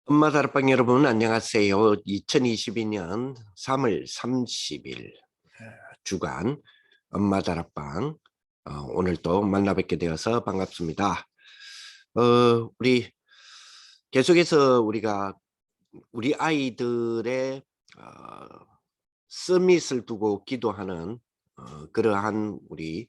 엄마 다락방 여러분 안녕하세요. 2022년 3월 30일 주간 엄마 다락방 오늘 또 만나 뵙게 되어서 반갑습니다. 우리 계속해서 우리가 우리 아이들의 어, 서밋을 두고 기도하는 그러한 우리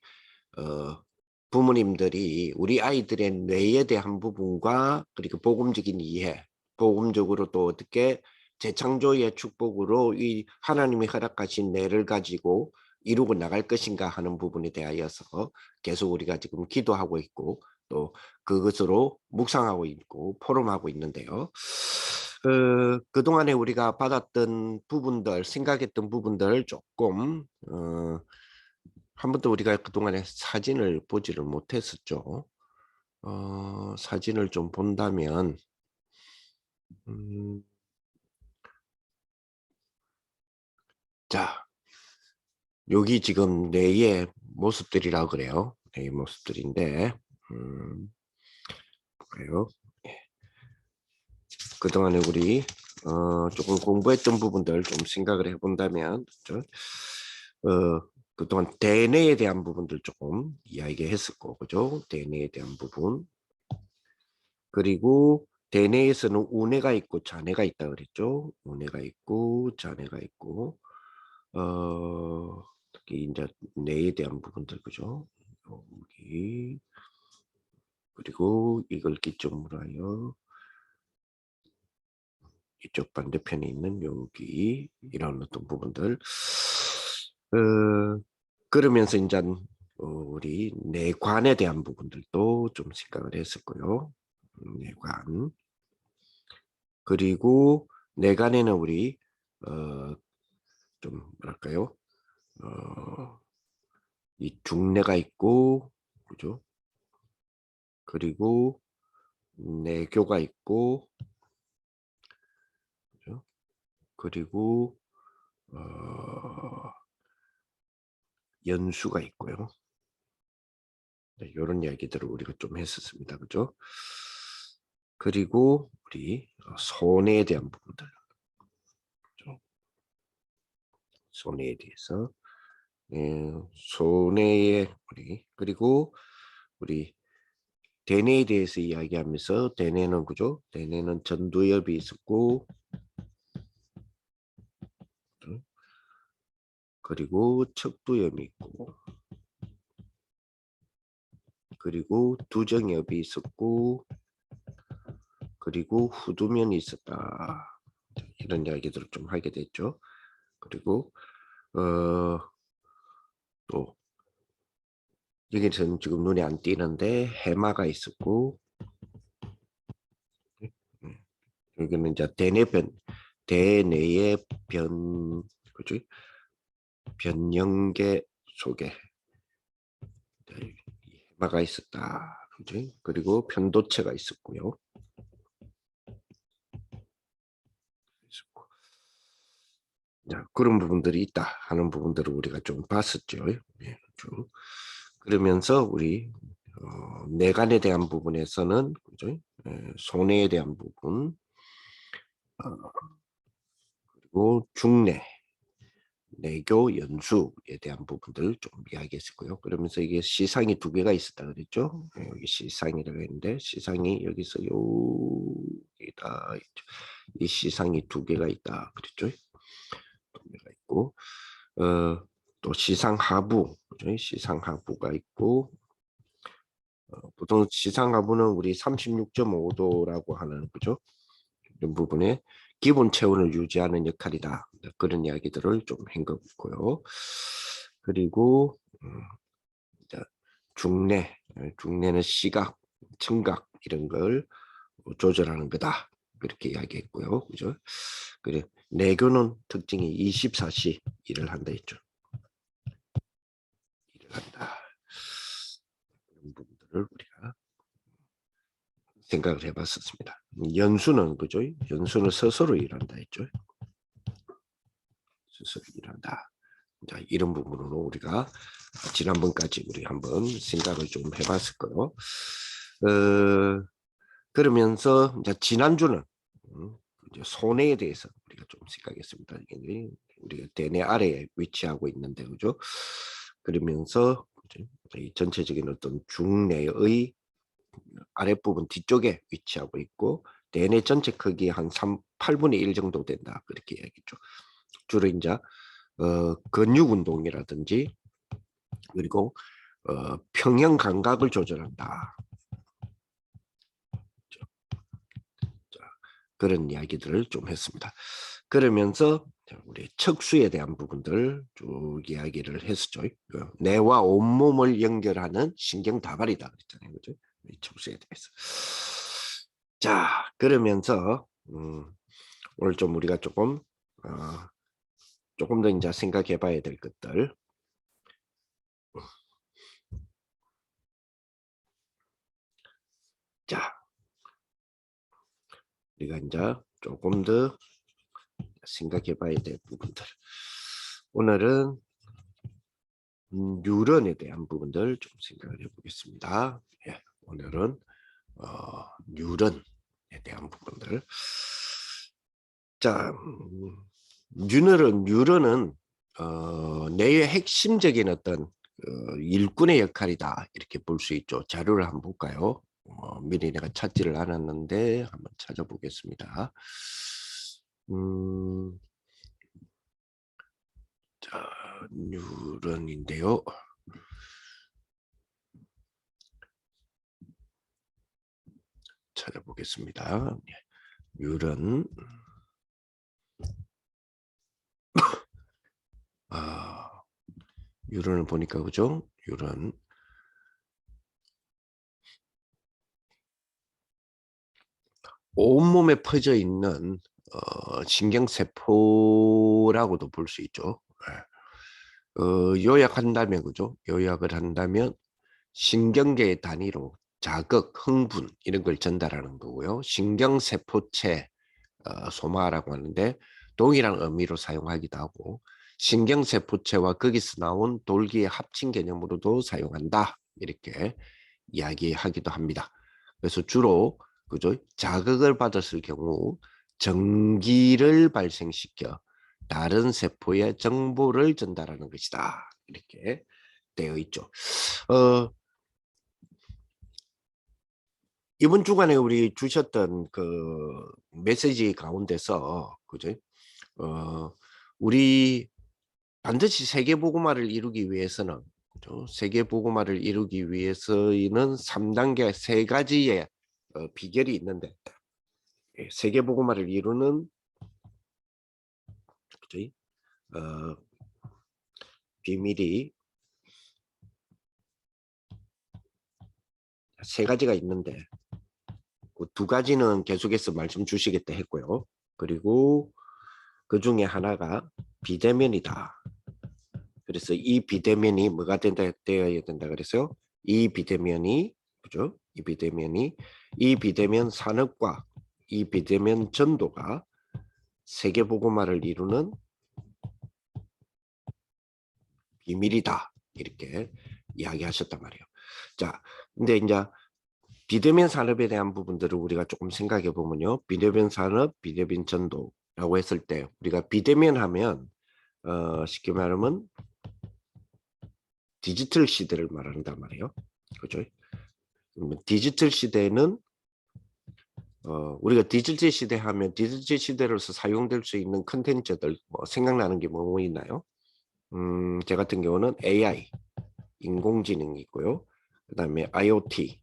어, 부모님들이 우리 아이들의 뇌에 대한 부분과 그리고 복음적인 이해, 복음적으로 또 어떻게 재창조의 축복으로 이 하나님이 허락하신 뇌를 가지고 이루고 나갈 것인가 하는 부분에 대하여서 계속 우리가 지금 기도하고 있고 또 그것으로 묵상하고 있고 포럼하고 있는데요. 그동안에 우리가 받았던 부분들, 생각했던 부분들 조금 한 번도 우리가 그동안에 사진을 보지를 못했었죠. 사진을 좀 본다면 자, 여기 지금 뇌의 모습들이라고 그래요. 뇌의 모습들인데 그래요. 예. 그동안에 우리 조금 공부했던 부분들 좀 생각을 해본다면 그렇죠? 그동안 대뇌에 대한 부분들 조금 이야기했었고 그죠? 대뇌에 대한 부분 그리고 대뇌에서는 우뇌가 있고 자뇌가 있다 그랬죠. 우뇌가 있고 자뇌가 있고 특히 이제 뇌에 대한 부분들 그죠. 여기 그리고 이걸 기점으로 하여 이쪽 반대편에 있는 여기 이런 어떤 부분들 그러면서 이제 우리 뇌관에 대한 부분들도 좀 생각을 했었고요. 뇌관 그리고 뇌관에는 우리 좀 뭐랄까요? 이 중뇌가 있고 그죠? 그리고 내교가 있고 그죠? 그리고 연수가 있고요. 네, 이런 이야기들을 우리가 좀 했었습니다. 그죠? 그리고 우리 손해에 대한 부분들 그죠? 손해에 대해서 손해의 우리 그리고 우리 대뇌에 대해서 이야기하면서 대뇌는 그죠? 대뇌는 전두엽이 있었고 그리고 척두엽이 있고 그리고 두정엽이 있었고 그리고 후두면이 있었다. 이런 이야기들을 좀 하게 됐죠. 그리고 또 여기서는 지금 눈에 안 띄는데 해마가 있었고 여기는 이제 대뇌의 그죠? 변형계 속에 해마가 있었다. 그죠? 그리고 편도체가 있었고요. 자, 그런 부분들이 있다 하는 부분들을 우리가 좀 봤었죠. 예, 그러면서 우리 뇌관에 대한 부분에서는 그죠? 손해에 대한 부분 그리고 중뇌 내교 연수에 대한 부분들 좀 이야기했었고요. 그러면서 이게 시상이 두 개가 있었다 그랬죠. 여기 시상이라고 했는데 시상이 여기서 여기다 이 시상이 두 개가 있다 그랬죠. 두 개가 있고 또 시상하부 그죠? 시상하부가 있고 보통 시상하부는 우리 36.5도라고 하는 그죠? 이런 부분에 기본 체온을 유지하는 역할이다. 그런 이야기들을 좀 한 거고요. 그리고 중뇌는 시각, 청각 이런 걸 조절하는 거다. 그렇게 이야기했고요. 그죠? 그래 내교는 특징이 24시 일을 한다 했죠. 일을 한다. 이런 부분들을 우리가 생각을 해봤었습니다. 연수는 그죠? 연수는 스스로 일한다 했죠. 스스로 일한다. 자, 이런 부분으로 우리가 지난번까지 우리 한번 생각을 좀 해봤을 거요. 그러면서 이제 지난주는 이제 손해에 대해서 우리가 좀 생각했습니다. 우리가 대뇌 아래에 위치하고 있는데, 그죠? 그러면서 이 전체적인 어떤 중뇌의 아랫부분 뒤쪽에 위치하고 있고, 대뇌 전체 크기 한 8분의 1 정도 된다, 그렇게 이야기했죠. 주로 이제 근육 운동이라든지 그리고 평형 감각을 조절한다. 그런 이야기들을 좀 했습니다. 그러면서 우리 척수에 대한 부분들 쭉 이야기를 했었죠. 뇌와 온몸을 연결하는 신경 다발이다 그랬잖아요, 그죠? 척수에 대해서. 자, 그러면서 오늘 좀 우리가 조금 더 이제 생각해봐야 될 것들. 자, 우리가 이제 조금 더 생각해봐야 될 부분들. 오늘은 뉴런에 대한 부분들 좀 생각을 해보겠습니다. 예, 오늘은 뉴런에 대한 부분들. 자, 뉴런은 뇌의 핵심적인 어떤 일꾼의 역할이다, 이렇게 볼 수 있죠. 자료를 한번 볼까요? 미리 내가 찾지를 않았는데 한번 찾아보겠습니다. 자, 뉴런인데요. 찾아보겠습니다. 뉴런. 뉴런을 보니까, 그죠? 뉴런. 온몸에 퍼져 있는 신경세포라고도 볼 수 있죠. 요약한다면, 그죠? 요약을 한다면 신경계 단위로 자극, 흥분 이런 걸 전달하는 거고요. 신경세포체 소마라고 하는데 동일한 의미로 사용하기도 하고, 신경세포체와 거기서 나온 돌기의 합친 개념으로도 사용한다, 이렇게 이야기하기도 합니다. 그래서 주로, 그죠? 자극을 받았을 경우 전기를 발생시켜 다른 세포에 정보를 전달하는 것이다, 이렇게 되어 있죠. 이번 주간에 우리 주셨던 그 메시지 가운데서, 그죠? 우리 반드시 세계복음화를 이루기 위해서는, 그죠? 세계복음화를 이루기 위해서는 3단계 3가지의 비결이 있는데, 세계복음화를 이루는, 그죠? 비밀이 3가지가 있는데, 그 2가지는 계속해서 말씀 주시겠다 했고요. 그리고 그 중에 하나가 비대면이다. 그래서 이 비대면이 뭐가 되어야 된다 그래서요. 이 비대면이, 그죠? 이 비대면 산업과 이 비대면 전도가 세계복음화를 이루는 비밀이다, 이렇게 이야기하셨단 말이에요. 자, 근데 이제 비대면 산업에 대한 부분들을 우리가 조금 생각해 보면요. 비대면 산업, 비대면 전도라고 했을 때 우리가 비대면 하면 쉽게 말하면 디지털 시대를 말한단 말이에요. 그죠? 디지털 시대는 우리가 디지털 시대 하면 디지털 시대로서 사용될 수 있는 컨텐츠들 생각나는 게 뭐 있나요? 제 같은 경우는 AI, 인공지능이 있고요. 그 다음에 IoT,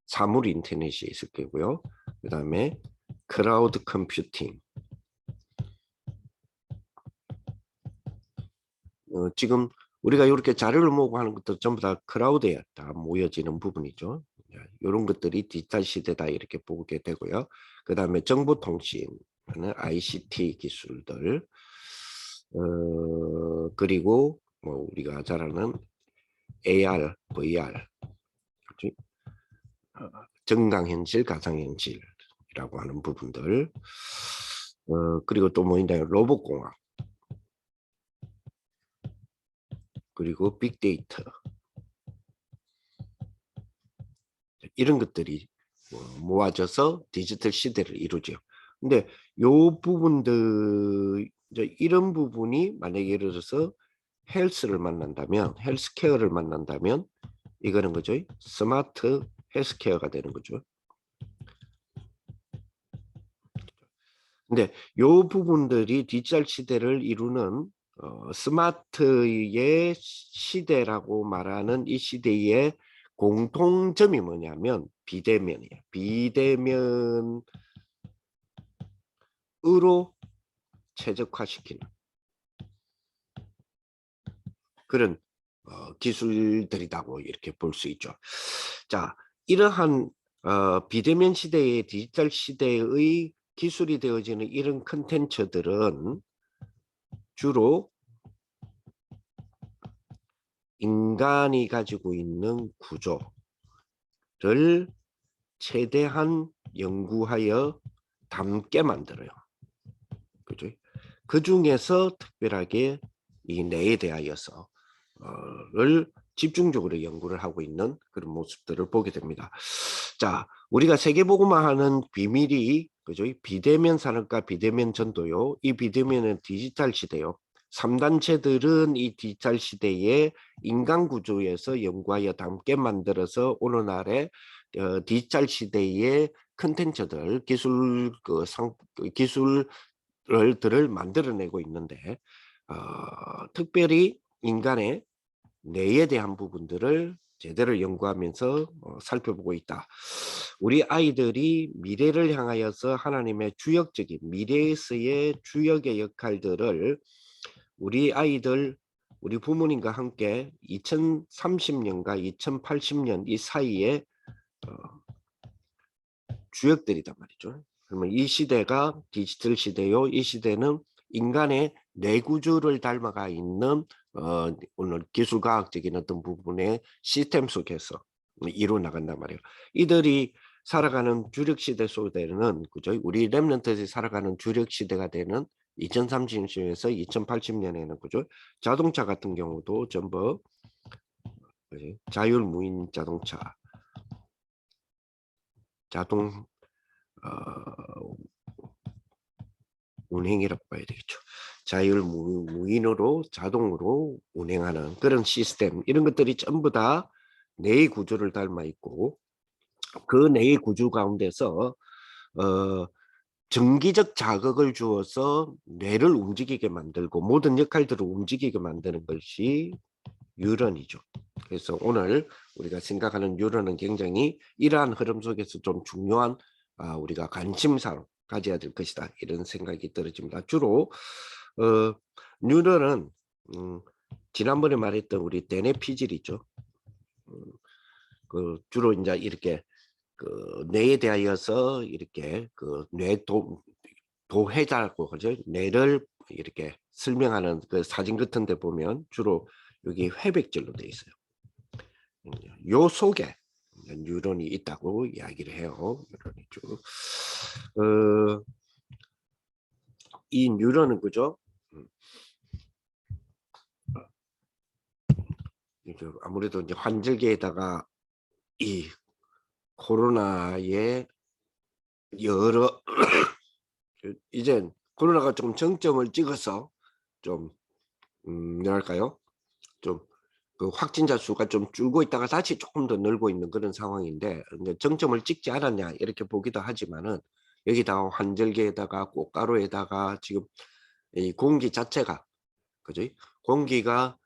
사물 인터넷이 있을 거고요. 그 다음에 클라우드 컴퓨팅. 지금 우리가 이렇게 자료를 모으고 하는 것도 전부 다 클라우드에 다 모여지는 부분이죠. 이런 것들이 디지털 시대다, 이렇게 보게 되고요. 그 다음에 정보통신, ICT 기술들, 그리고 뭐 우리가 잘 아는 AR, VR, 정강현실, 가상현실이라고 하는 부분들, 그리고 또 뭐 있나요? 로봇공학, 그리고 빅데이터, 이런 것들이 모아져서 디지털 시대를 이루죠. 근데 요 부분들 이제 이런 부분이 만약에 예를 들어서 헬스를 만난다면 헬스케어를 만난다면 이거는 거죠. 스마트 헬스케어가 되는 거죠. 근데 요 부분들이 디지털 시대를 이루는 스마트의 시대라고 말하는 이 시대의 공통점이 뭐냐면 비대면이에요. 비대면으로 최적화시키는 그런 기술들이라고 이렇게 볼 수 있죠. 자, 이러한 비대면 시대의 디지털 시대의 기술이 되어지는 이런 컨텐츠들은 주로 인간이 가지고 있는 구조를 최대한 연구하여 담게 만들어요. 그죠? 그 중에서 특별하게 이 뇌에 대하여서 를 집중적으로 연구를 하고 있는 그런 모습들을 보게 됩니다. 자, 우리가 세계보고마하는 비밀이 그죠? 비대면 산업과 비대면 전도요. 이 비대면은 디지털 시대요. 3단체들은 이 디지털 시대에 인간 구조에서 연구하여 담게 만들어서 오늘날의 디지털 시대의 컨텐츠들, 기술들을 만들어내고 있는데 특별히 인간의 뇌에 대한 부분들을 제대로 연구하면서 살펴보고 있다. 우리 아이들이 미래를 향하여서 하나님의 주역적인 미래에서의 주역의 역할들을 우리 아이들 우리 부모님과 함께 2030년과 2080년 이 사이에 주역들이단 말이죠. 그러면 이 시대가 디지털 시대요. 이 시대는 인간의 뇌구조를 닮아가 있는 오늘 기술과학적인 어떤 부분의 시스템 속에서 이루어 나간단 말이에요. 이들이 살아가는 주력 시대 속에는 그죠? 우리 랩런트들이 살아가는 주력 시대가 되는 2030년에서 2080년에는 그죠? 자동차 같은 경우도 전부 그죠? 자율무인 자동차, 자동 운행이라고 봐야 되겠죠. 자율무인으로 자동으로 운행하는 그런 시스템 이런 것들이 전부 다 뇌의 구조를 닮아 있고 그 뇌의 구조 가운데서 정기적 자극을 주어서 뇌를 움직이게 만들고 모든 역할들을 움직이게 만드는 것이 뉴런이죠. 그래서 오늘 우리가 생각하는 뉴런은 굉장히 이러한 흐름 속에서 좀 중요한 우리가 관심사로 가져야 될 것이다. 이런 생각이 들어집니다. 주로 뉴런은 지난번에 말했던 우리 대뇌 피질이죠. 그 주로 이제 이렇게 그 뇌에 대하여서 이렇게 그 뇌 도해자고 그죠? 뇌를 이렇게 설명하는 그 사진 같은 데 보면 주로 여기 회백질로 되어 있어요. 요 속에 뉴런이 있다고 이야기를 해요. 뉴런이 쭉. 이 뉴런은 그죠? 아무래도 이제 환절기에다가 이 코로나의 여러 이제 코로나가 좀 정점을 찍어서 좀 뭐랄까요? 좀 그 확진자 수가 좀 줄고 있다가 다시 조금 더 늘고 있는 그런 상황인데 이제 정점을 찍지 않았냐 이렇게 보기도 하지만은 여기다가 환절기에다가 꽃가루에다가 지금 이 공기 자체가 그지 공기가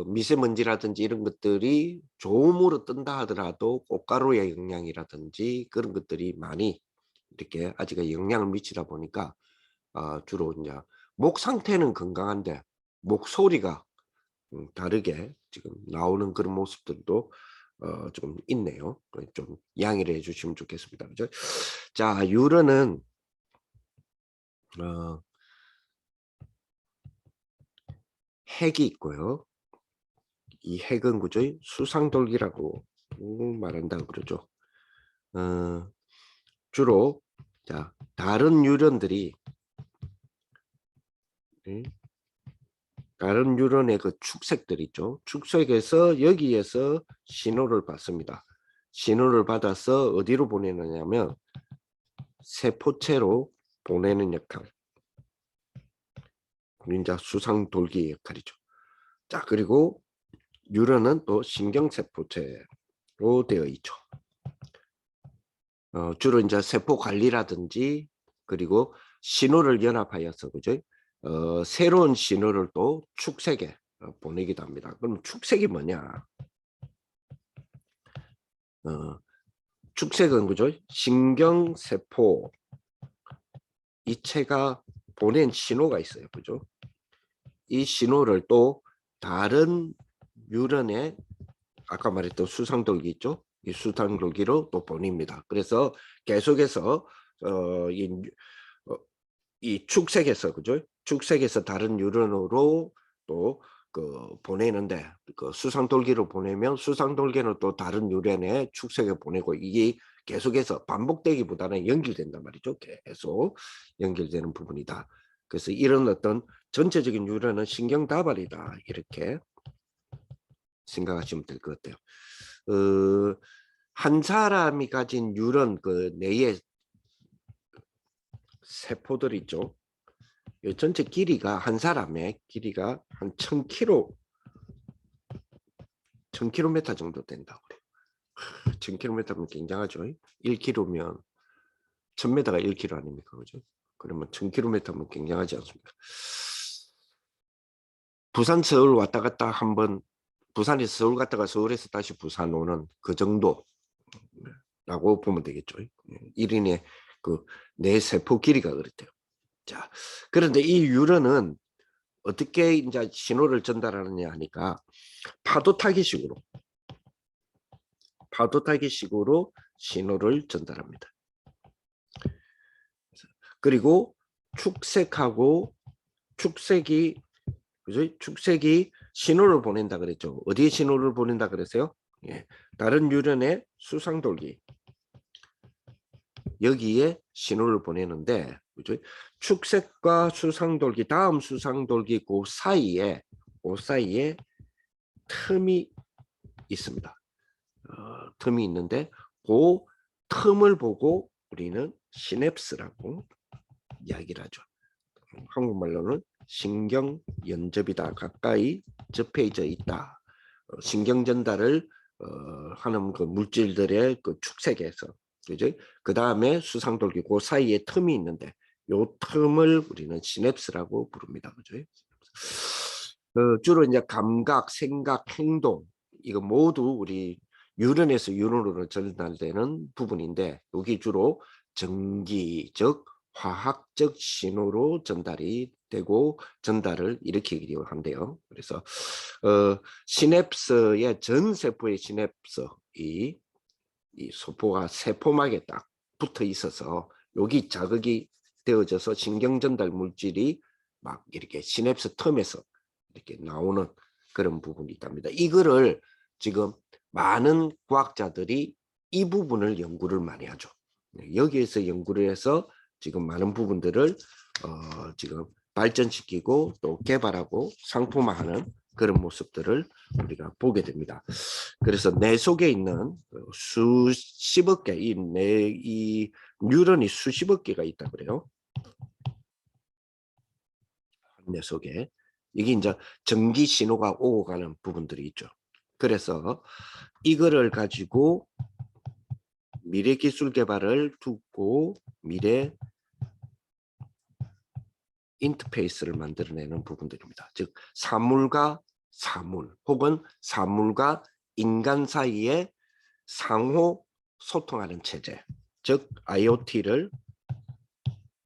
미세먼지라든지 이런 것들이 좋음으로 뜬다 하더라도 꽃가루의 영향이라든지 그런 것들이 많이 이렇게 아직 영향을 미치다 보니까 주로 이제 목 상태는 건강한데 목소리가 다르게 지금 나오는 그런 모습들도 좀 있네요. 좀 양해를 해주시면 좋겠습니다. 그죠? 자, 유러는 핵이 있고요. 이 핵은 그죠? 수상돌기라고 말한다고 그러죠. 주로 자 다른 유전들이 다른 뉴런의 그 축색들 있죠. 축색에서 여기에서 신호를 받습니다. 신호를 받아서 어디로 보내느냐면 세포체로 보내는 역할. 이제 수상돌기 역할이죠. 자, 그리고 뉴런은 또 신경세포체로 되어 있죠. 주로 이제 세포 관리라든지 그리고 신호를 연합하여서 그죠? 새로운 신호를 또 축색에 보내기도 합니다. 그럼 축색이 뭐냐? 축색은 그죠? 신경세포 이체가 보낸 신호가 있어요. 그죠? 이 신호를 또 다른 뉴런의 아까 말했던 수상돌기 있죠? 이 수상돌기로 또 보냅니다. 그래서 계속해서 이, 이 축색에서 그죠? 축색에서 다른 뉴런으로 또 보내는데 그 수상돌기로 보내면 수상돌기는 또 다른 뉴런에 축색에 보내고 이게 계속해서 반복되기보다는 연결된단 말이죠. 계속 연결되는 부분이다. 그래서 이런 어떤 전체적인 뉴런은 신경다발이다 이렇게 생각하시면 될 것 같아요. 한 사람이 가진 뉴런 그 뇌의 세포들 있죠. 전체 길이가 한 사람의 길이가 한 1000km, 1000km 정도 된다고 그래요. 1000km면 굉장하죠. 1km면 1000m가 1km 아닙니까? 그죠? 그러면 1000km면 굉장하지 않습니까? 부산 서울 왔다 갔다 한번 부산에서 서울 갔다가 서울에서 다시 부산 오는 그 정도라고 보면 되겠죠. 1인의 그 내 세포 길이가 그렇대요. 자, 그런데 이 뉴런은 어떻게 이제 신호를 전달하느냐 하니까 파도 타기식으로 신호를 전달합니다. 그리고 축색하고 축색이 그죠? 축색이 신호를 보낸다 그랬죠. 어디에 신호를 보낸다 그랬어요? 예, 다른 뉴런의 수상돌기 여기에 신호를 보내는데 그죠? 축색과 수상돌기 다음 수상돌기 그 사이에 틈이 있습니다. 틈이 있는데 그 틈을 보고 우리는 시냅스라고 이야기를 하죠. 한국말로는 신경연접이다. 가까이 접해져 있다. 신경 전달을 하는 그 물질들의 그 축색에서 그죠? 그 다음에 수상돌기 그 사이에 틈이 있는데 요 틈을 우리는 시냅스라고 부릅니다. 그죠? 주로 이제 감각, 생각, 행동 이거 모두 우리 뉴런에서 뉴런으로 전달되는 부분인데 여기 주로 전기적, 화학적 신호로 전달이 되고 전달을 일으키기도 한대요. 그래서 시냅스의 전 세포의 시냅스 이 소포가 세포막에 딱 붙어 있어서 여기 자극이 되어져서 신경 전달 물질이 막 이렇게 시냅스 틈에서 이렇게 나오는 그런 부분이 있답니다. 이거를 지금 많은 과학자들이 이 부분을 연구를 많이 하죠. 여기에서 연구를 해서 지금 많은 부분들을 지금 발전시키고 또 개발하고 상품화하는 그런 모습들을 우리가 보게 됩니다. 그래서 뇌 속에 있는 수십억 개, 이 뉴런이 수십억 개가 있다 그래요. 뇌 속에. 이게 이제 전기 신호가 오고 가는 부분들이 있죠. 그래서 이거를 가지고 미래 기술 개발을 두고 미래 인터페이스를 만들어내는 부분들입니다. 즉 사물과 사물 혹은 사물과 인간 사이에 상호 소통하는 체제, 즉 IoT를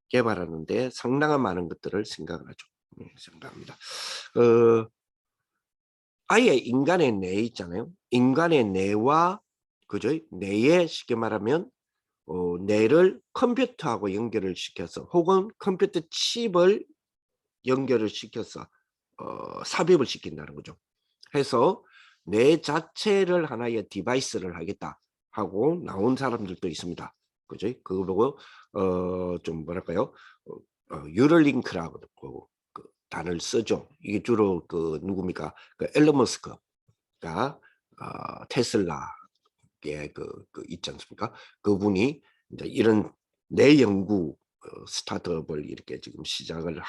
개발하는 데 상당한 많은 것들을 생각을 하죠. 생각합니다. 아예 인간의 뇌 있잖아요. 인간의 뇌와 그죠? 뇌에 쉽게 말하면 뇌를 컴퓨터하고 연결을 시켜서 혹은 컴퓨터 칩을 연결을 시켜서 삽입을 시킨다는 거죠. 해서 뇌 자체를 하나의 디바이스를 하겠다 하고 나온 사람들도 있습니다. 그죠? 그거 보고 좀 뭐랄까요? 뉴럴링크라고 그 단어를 쓰죠. 이게 주로 그 누굽니까? 그 앨런 머스크가 테슬라의 그 있지 않습니까? 그분이 이제 이런 내 연구 스타트업을 이렇게 지금 시작을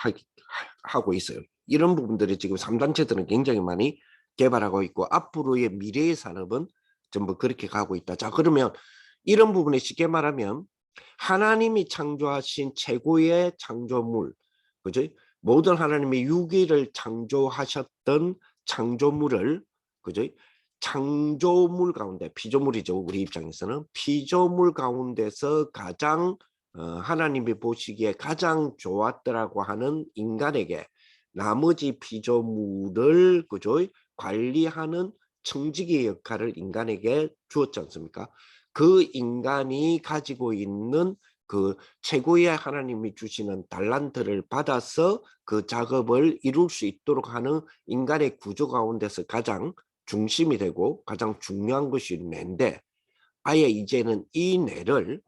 하고 있어요. 이런 부분들이 지금 3단체들은 굉장히 많이 개발하고 있고 앞으로의 미래의 산업은 전부 그렇게 가고 있다. 자, 그러면 이런 부분에 쉽게 말하면 하나님이 창조하신 최고의 창조물, 그죠? 모든 하나님의 유기를 창조하셨던 창조물을, 그죠? 창조물 가운데, 피조물이죠. 우리 입장에서는 피조물 가운데서 가장 하나님이 보시기에 가장 좋았더라고 하는 인간에게 나머지 피조물을, 그죠? 관리하는 청지기의 역할을 인간에게 주었지 않습니까? 그 인간이 가지고 있는 그 최고의 하나님이 주시는 달란트를 받아서 그 작업을 이룰 수 있도록 하는 인간의 구조 가운데서 가장 중심이 되고 가장 중요한 것이 뇌인데, 아예 이제는 이 뇌를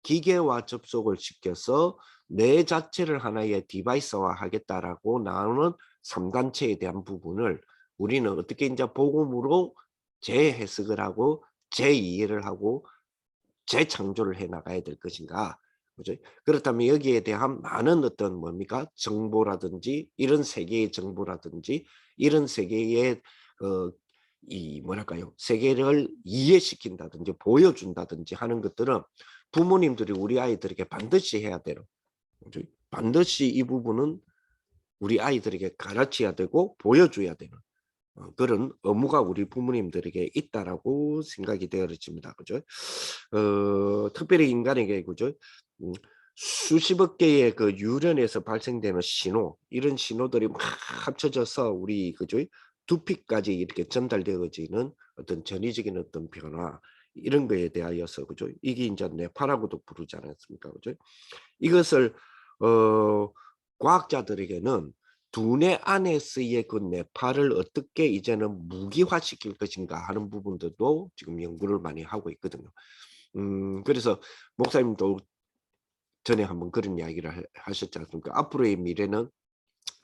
기계와 접속을 시켜서 뇌 자체를 하나의 디바이스화 하겠다라고 나오는 3단체에 대한 부분을 우리는 어떻게 이제 복음으로 재해석을 하고 재이해를 하고 재창조를 해 나가야 될 것인가. 그죠? 그렇다면 여기에 대한 많은 어떤 뭡니까? 정보라든지 이런 세계의 정보라든지 이런 세계의 이 뭐랄까요? 세계를 이해시킨다든지 보여준다든지 하는 것들은 부모님들이 우리 아이들에게 반드시 해야 되는, 그죠? 반드시 이 부분은 우리 아이들에게 가르쳐야 되고 보여줘야 되는 그런 의무가 우리 부모님들에게 있다라고 생각이 되어집니다. 그죠? 특별히 인간에게, 그죠? 수십억 개의 그 유전에서 발생되는 신호, 이런 신호들이 막 합쳐져서 우리, 그죠? 두피까지 이렇게 전달되어지는 어떤 전이적인 어떤 변화, 이런 거에 대하여서, 그죠? 이게 이제 뇌파라고도 부르지 않았습니까? 그죠? 이것을 과학자들에게는 두뇌 안에서의 그 뇌파를 어떻게 이제는 무기화시킬 것인가 하는 부분들도 지금 연구를 많이 하고 있거든요. 그래서 목사님도 전에 한번 그런 이야기를 하셨지 않습니까? 앞으로의 미래는,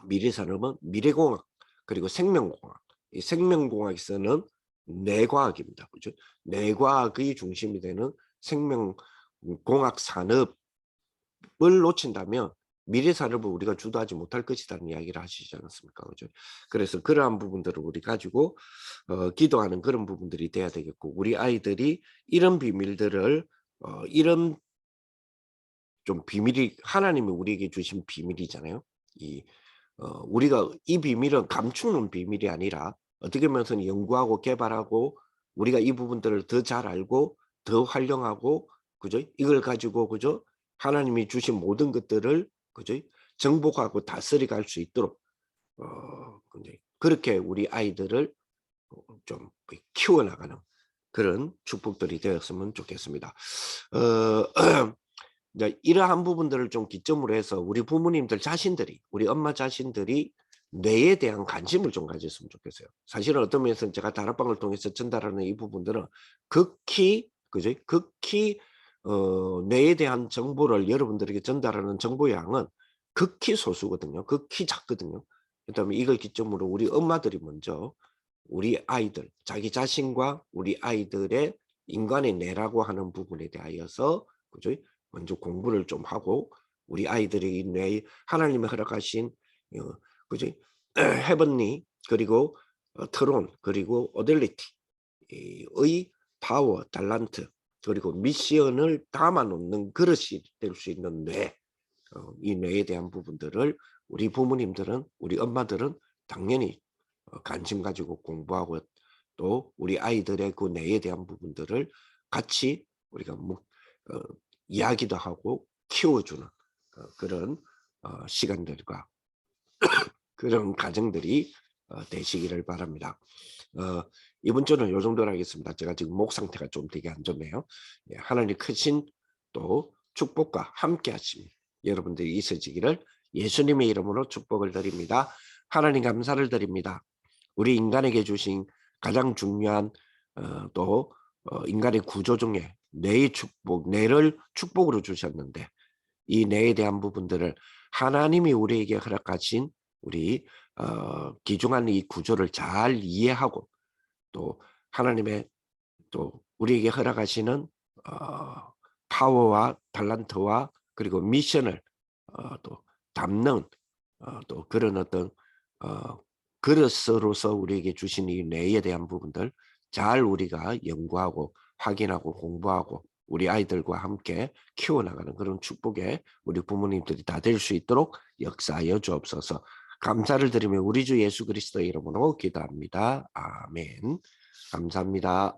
미래 산업은 미래공학 그리고 생명공학. 이 생명공학에서는 뇌과학입니다. 그죠? 뇌과학의 중심이 되는 생명공학 산업을 놓친다면 미래 산업을 우리가 주도하지 못할 것이라는 이야기를 하시지 않았습니까? 그죠? 그래서 그러한 부분들을 우리 가지고 기도하는 그런 부분들이 돼야 되겠고, 우리 아이들이 이런 비밀들을 이런 좀 비밀이 하나님이 우리에게 주신 비밀이잖아요. 이 우리가 이 비밀은 감추는 비밀이 아니라 어떻게 보면 연구하고 개발하고 우리가 이 부분들을 더 잘 알고 더 활용하고, 그죠? 이걸 가지고, 그죠? 하나님이 주신 모든 것들을, 그죠? 정복하고 다스려 갈 수 있도록 그렇게 우리 아이들을 좀 키워나가는 그런 축복들이 되었으면 좋겠습니다. 이제 이러한 부분들을 좀 기점으로 해서 우리 부모님들 자신들이, 우리 엄마 자신들이 뇌에 대한 관심을 좀 가졌으면 좋겠어요. 사실은 어떤 면에서는 제가 다락방을 통해서 전달하는 이 부분들은 극히, 그죠? 극히 뇌에 대한 정보를 여러분들에게 전달하는 정보 양은 극히 소수거든요. 극히 작거든요. 그다음에 이걸 기점으로 우리 엄마들이 먼저 우리 아이들, 자기 자신과 우리 아이들의 인간의 뇌라고 하는 부분에 대하여서, 그죠? 먼저 공부를 좀 하고 우리 아이들이 뇌 하나님이 허락하신 그죠? 헤븐리 그리고 트론 그리고 어델리티의 파워, 달란트 그리고 미션을 담아 놓는 그릇이 될 수 있는 뇌, 이 뇌에 대한 부분들을 우리 부모님들은, 우리 엄마들은 당연히 관심 가지고 공부하고 또 우리 아이들의 그 뇌에 대한 부분들을 같이 우리가 이야기도 하고 키워주는 그런 시간들과 그런 가정들이 되시기를 바랍니다. 이번 주는 요 정도로 하겠습니다. 제가 지금 목 상태가 좀 되게 안 좋네요. 예, 하나님 크신 또 축복과 함께 하심 여러분들이 있으시기를 예수님의 이름으로 축복을 드립니다. 하나님 감사를 드립니다. 우리 인간에게 주신 가장 중요한 또 인간의 구조 중에 뇌의 축복, 뇌를 축복으로 주셨는데 이 뇌에 대한 부분들을 하나님이 우리에게 허락하신 우리 귀중한 이 구조를 잘 이해하고 또 하나님의 또 우리에게 허락하시는 파워와 탤런트와 그리고 미션을 또 담는 또 그런 어떤 그릇으로서 우리에게 주신 이 뇌에 대한 부분들 잘 우리가 연구하고 확인하고 공부하고 우리 아이들과 함께 키워나가는 그런 축복에 우리 부모님들이 다 될 수 있도록 역사하여 주옵소서. 감사를 드리며 우리 주 예수 그리스도의 이름으로 기도합니다. 아멘. 감사합니다.